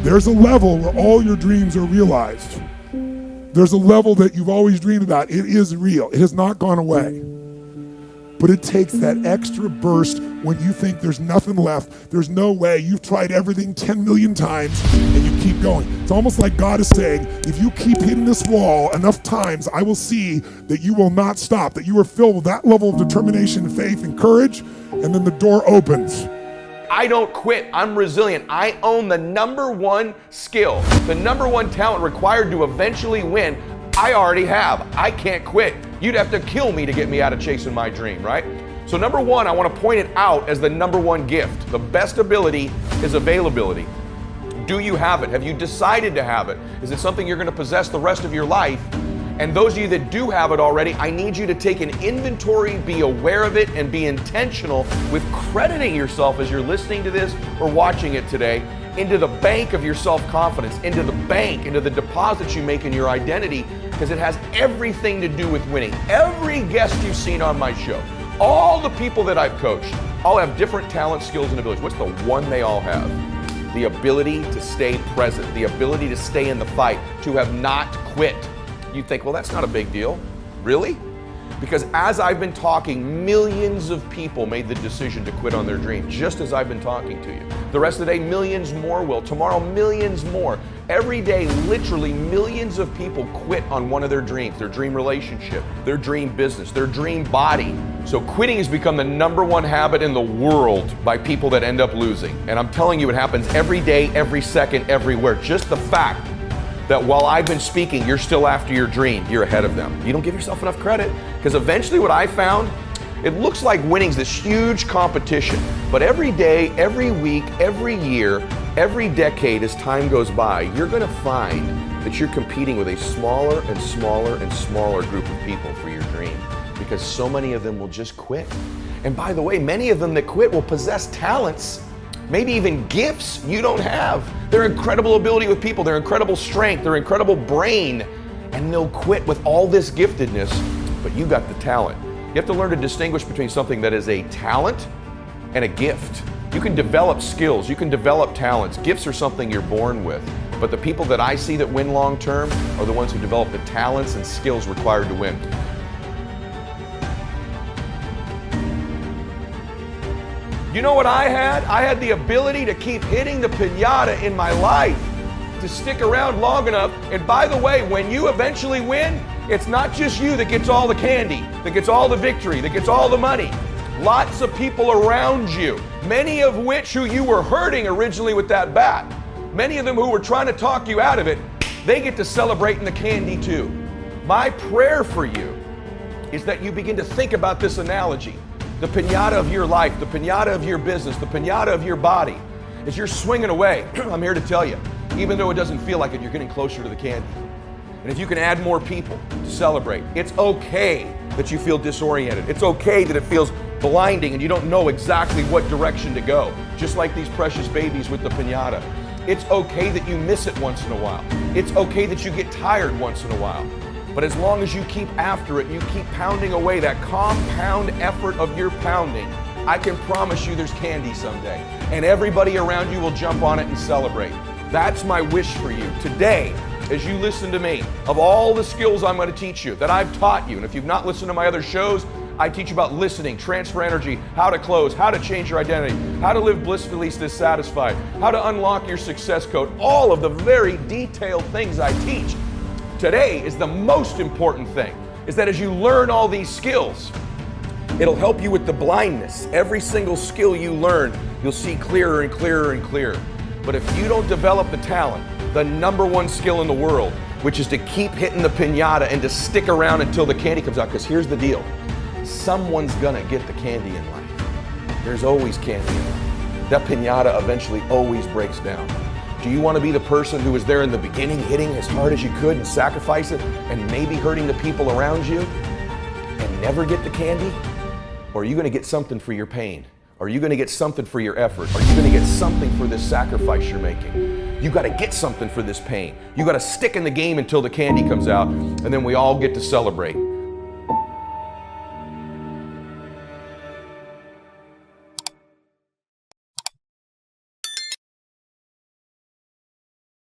There's a level where all your dreams are realized. There's a level that you've always dreamed about. It is real. It has not gone away. But it takes that extra burst when you think there's nothing left. There's no way. You've tried everything 10 million times and you keep going. It's almost like God is saying, if you keep hitting this wall enough times, I will see that you will not stop, that you are filled with that level of determination, faith, and courage, and then the door opens. I don't quit. I'm resilient. I own the number one skill, the number one talent required to eventually win. I already have. I can't quit. You'd have to kill me to get me out of chasing my dream, right? So number one, I want to point it out as the number one gift. The best ability is availability. Do you have it? Have you decided to have it? Is it something you're going to possess the rest of your life? And those of you that do have it already, I need you to take an inventory, be aware of it, and be intentional with crediting yourself as you're listening to this or watching it today into the bank of your self-confidence, into the bank, into the deposits you make in your identity, because it has everything to do with winning. Every guest you've seen on my show, all the people that I've coached, all have different talents, skills, and abilities. What's the one they all have? The ability to stay present, the ability to stay in the fight, to have not quit. You think, well, that's not a big deal. Really? Because as I've been talking, millions of people made the decision to quit on their dream, just as I've been talking to you. The rest of the day, millions more will. Tomorrow, millions more. Every day, literally millions of people quit on one of their dreams, their dream relationship, their dream business, their dream body. So quitting has become the number one habit in the world by people that end up losing. And I'm telling you, it happens every day, every second, everywhere. Just the fact that while I've been speaking, you're still after your dream, you're ahead of them. You don't give yourself enough credit, because eventually what I found, it looks like winning's this huge competition, but every day, every week, every year, every decade as time goes by, you're gonna find that you're competing with a smaller and smaller and smaller group of people for your dream, because so many of them will just quit. And by the way, many of them that quit will possess talents, maybe even gifts you don't have. Their incredible ability with people, their incredible strength, their incredible brain, and they'll quit with all this giftedness, but you got the talent. You have to learn to distinguish between something that is a talent and a gift. You can develop skills, you can develop talents. Gifts are something you're born with, but the people that I see that win long term are the ones who develop the talents and skills required to win. You know what I had? I had the ability to keep hitting the piñata in my life, to stick around long enough. And by the way, when you eventually win, it's not just you that gets all the candy, that gets all the victory, that gets all the money. Lots of people around you, many of which who you were hurting originally with that bat, many of them who were trying to talk you out of it, they get to celebrate in the candy too. My prayer for you is that you begin to think about this analogy. The piñata of your life, the piñata of your business, the piñata of your body. As you're swinging away, I'm here to tell you, even though it doesn't feel like it, you're getting closer to the candy. And if you can add more people to celebrate, it's okay that you feel disoriented. It's okay that it feels blinding and you don't know exactly what direction to go, just like these precious babies with the piñata. It's okay that you miss it once in a while. It's okay that you get tired once in a while. But as long as you keep after it, you keep pounding away that compound effort of your pounding, I can promise you there's candy someday. And everybody around you will jump on it and celebrate. That's my wish for you today, as you listen to me, of all the skills I'm going to teach you, that I've taught you. And if you've not listened to my other shows, I teach you about listening, transfer energy, how to close, how to change your identity, how to live blissfully dissatisfied, how to unlock your success code, all of the very detailed things I teach. Today is the most important thing, is that as you learn all these skills, it'll help you with the blindness. Every single skill you learn, you'll see clearer and clearer and clearer. But if you don't develop the talent, the number one skill in the world, which is to keep hitting the piñata and to stick around until the candy comes out, because here's the deal, someone's gonna get the candy in life. There's always candy in life. That piñata eventually always breaks down. Do you want to be the person who was there in the beginning, hitting as hard as you could and sacrifice it and maybe hurting the people around you and never get the candy? Or are you going to get something for your pain? Are you going to get something for your effort? Are you going to get something for this sacrifice you're making? You got to get something for this pain. You got to stick in the game until the candy comes out, and then we all get to celebrate.